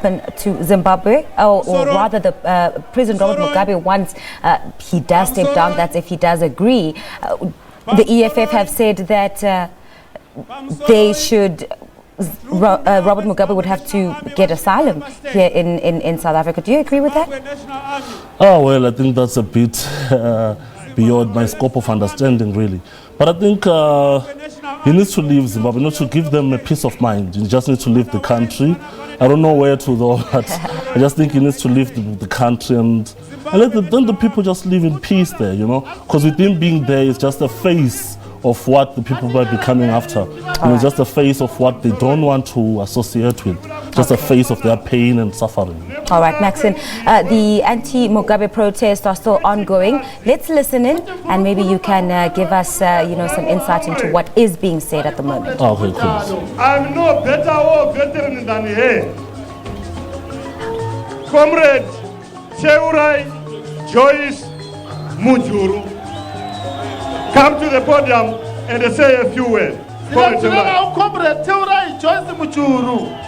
happen to Zimbabwe, or rather the President Robert Mugabe, once he does step down, that's if he does agree. The EFF have said that they should, Robert Mugabe would have to get asylum here in South Africa. Do you agree with that? Oh, well, I think that's a bit beyond my scope of understanding, really. But I think he needs to leave Zimbabwe, not to give them a peace of mind. He just needs to leave the country. I don't know where to though, but I just think he needs to leave the country and let then the people just live in peace there, you know. Because with him being there, it's just a face of what the people might be coming after. It's just a face of what they don't want to associate with. Just a face of their pain and suffering. All right, Maxine. The anti-Mugabe protests are still ongoing. Let's listen in, and maybe you can give us, some insight into what is being said at the moment. Okay, cool. I'm no better war veteran than he. Comrade Teurai Joyce Mujuru, come to the podium and say a few words. Comrade Teurai Joyce Mujuru.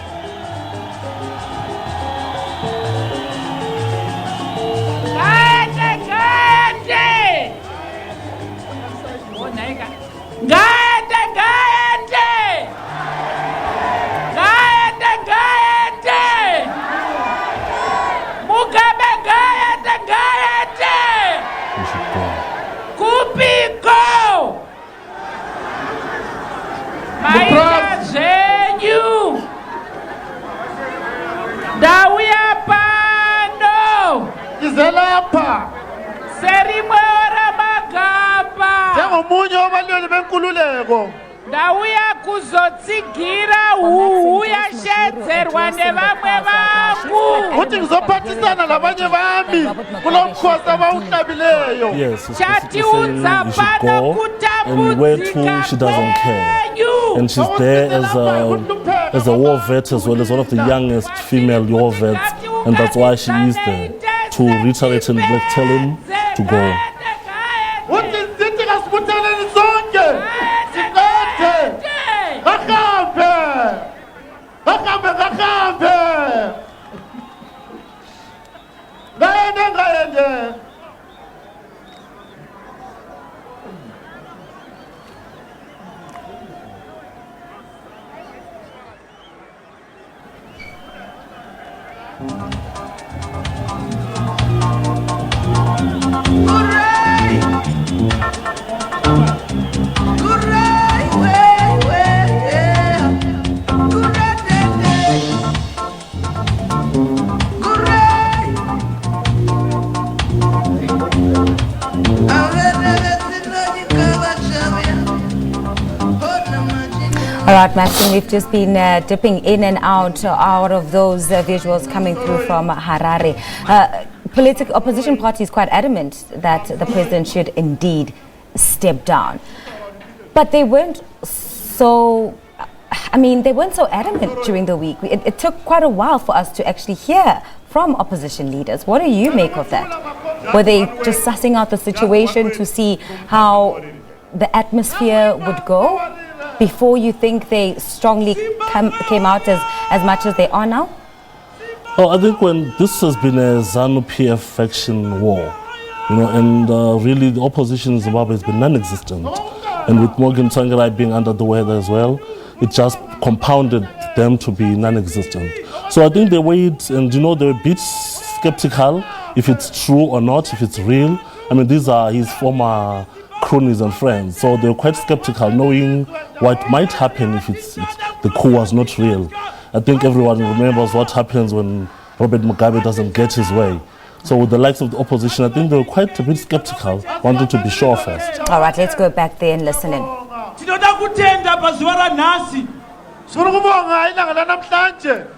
Izelapa Serimora Magaba Munyo abalweni benkululeko Ndauya kuzotsigira huhu yashedzerwa nevamwe vangu uthi ngizophathisana labanye bami kulomkhosi abawuhlabileyo chatiudza pano kutambudzika she doesn't care, and she's there as a war vet as well as one of the youngest female war vets, and that's why she is there to reiterate and tell him to go. All right, Maxine, we've just been dipping in and out of those visuals coming through from Harare. Opposition party is quite adamant that the president should indeed step down. But they weren't so adamant during the week. It took quite a while for us to actually hear from opposition leaders. What do you make of that? Were they just sussing out the situation to see how the atmosphere would go before you think they strongly came out as much as they are now? Oh, I think when this has been a ZANU-PF faction war, and really the opposition in Zimbabwe has been non-existent. And with Morgan Tsvangirai being under the weather as well, it just compounded them to be non-existent. So I think they wait, and they're a bit skeptical if it's true or not, if it's real. I mean, these are his former cronies and friends, so they're quite skeptical, knowing what might happen if the coup was not real. I think everyone remembers what happens when Robert Mugabe doesn't get his way. So with the likes of the opposition, I think they were quite a bit skeptical, wanting to be sure first. All right, let's go back there and listen in.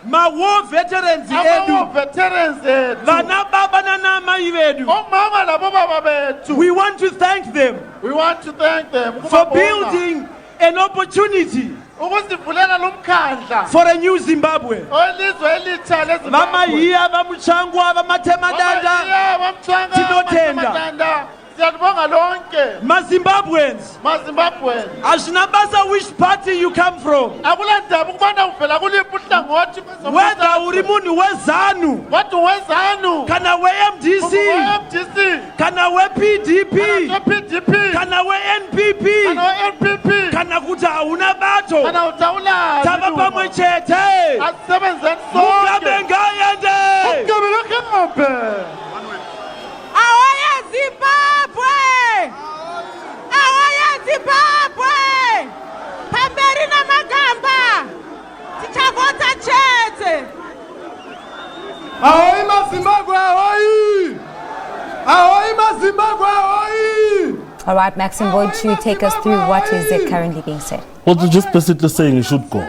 Ma war veterans we want to thank them for building an opportunity for a new Zimbabwe. Siyalibonga lonke. Ma-Zimbabweans, MaZimbabwe. asinabasa which party you come from. Akulandaba ukubana uvela kuliphi uhlangothi Whether uri munhu weZanu, kodwa wezanu. kana we-MDC, MDC. kana we-PDP, PDP. kana we-NPP, Kana NPP. kana kuti hauna bato. Kana utawula. Tava pamwe chete. Asebenzeni Mugabe sonke. ngayende. Mugabe lokabe. Ahoya Zimbabwe! Ahoya Zimbabwe! Pamberi na magamba! Tichavota chete! Ahoy ma-Zimbabwe, ahoy! Ahoy ma-Zimbabwe, ahoy! All right, Maxim, won't you take us through what is currently being said? Well, they're just basically saying he should go.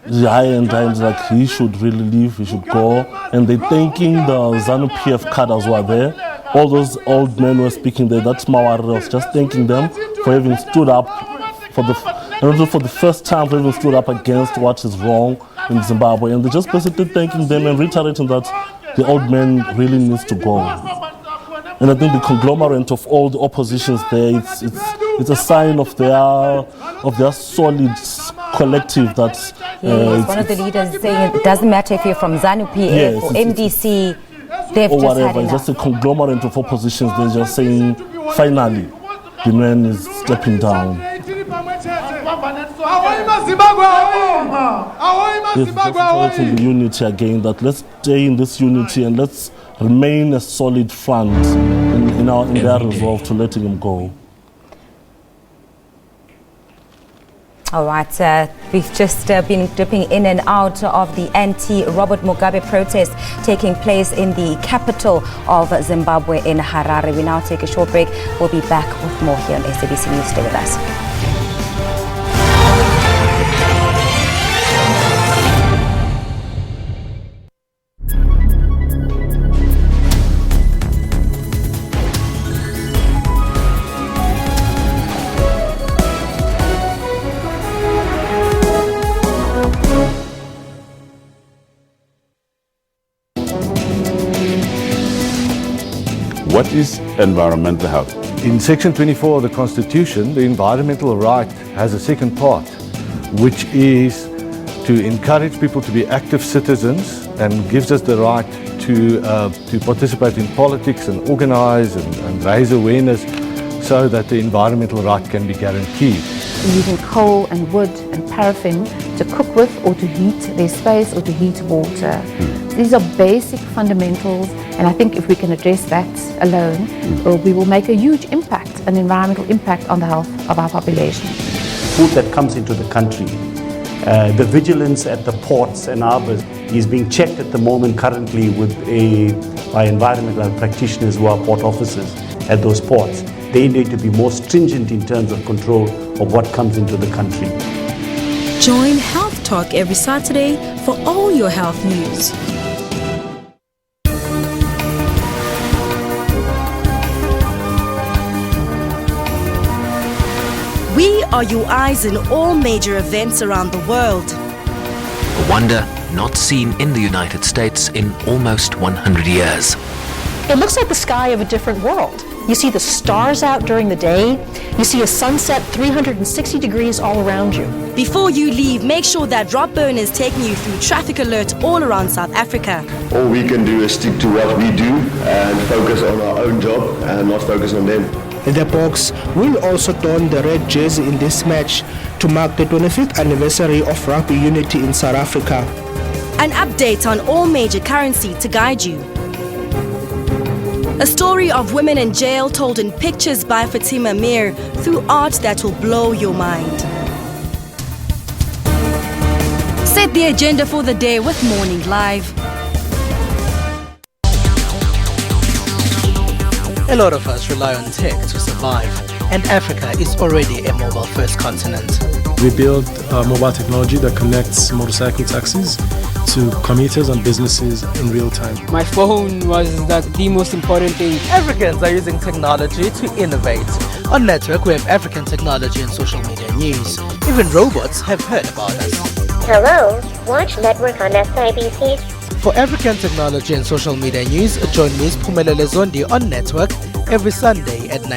The high end times like he should really leave, he should go. And they're thanking the ZANU PF cadres who are there. All those old men were speaking there. That's Mawarire was just thanking them for having stood up for the first time, for having stood up against what is wrong in Zimbabwe. And they're just basically thanking them and reiterating that the old man really needs to go. And I think the conglomerate of all the oppositions there, it's a sign of their solid collective that One of the leaders saying it doesn't matter if you're from ZANU PF Yes, or it's- MDC, they've or just had whatever. It's enough. just a conglomerate of oppositions. They're just saying, finally, the man is stepping down. Ahoy ma-Zimbabwe, ahoy! Ahoy Yes, ma-Zimbabwe, just ahoy! encouraging the unity again, that let's stay in this unity and let's remain a solid front in their resolve to letting him go. All right, we've just been dipping in and out of the anti-Robert Mugabe protest taking place in the capital of Zimbabwe in Harare. We now take a short break. We'll be back with more here on SABC News. Stay with us. What is environmental health? In Section 24 of the Constitution, the environmental right has a second part, which is to encourage people to be active citizens and gives us the right to participate in politics and organize and raise awareness so that the environmental right can be guaranteed. Using coal and wood and paraffin to cook with or to heat their space or to heat water. These are basic fundamentals, and I think if we can address that alone, we will make a huge impact, an environmental impact on the health of our population. Food that comes into the country, the vigilance at the ports and harbours is being checked at the moment currently by environmental practitioners who are port officers at those ports. They need to be more stringent in terms of control of what comes into the country. Join Health Talk every Saturday for all your health news. We are your eyes in all major events around the world. A wonder not seen in the United States in almost 100 years. It looks like the sky of a different world. You see the stars out during the day. You see a sunset 360 degrees all around you. Before you leave, make sure that Rob Byrne is taking you through traffic alerts all around South Africa. All we can do is stick to what we do and focus on our own job and not focus on them. The Boks will also don the red jersey in this match to mark the 25th anniversary of rugby unity in South Africa. An update on all major currency to guide you. A story of women in jail told in pictures by Fatima Mir through art that will blow your mind. Set the agenda for the day with Morning Live. A lot of us rely on tech to survive, and Africa is already a mobile-first continent. We built mobile technology that connects motorcycle taxis to commuters and businesses in real time. My phone was the most important thing. Africans are using technology to innovate. On Network, we have African technology and social media news. Even robots have heard about us. Hello, watch Network on SABC. For African technology and social media news, join Ms. Phumelele Zondi on Network every Sunday at 9.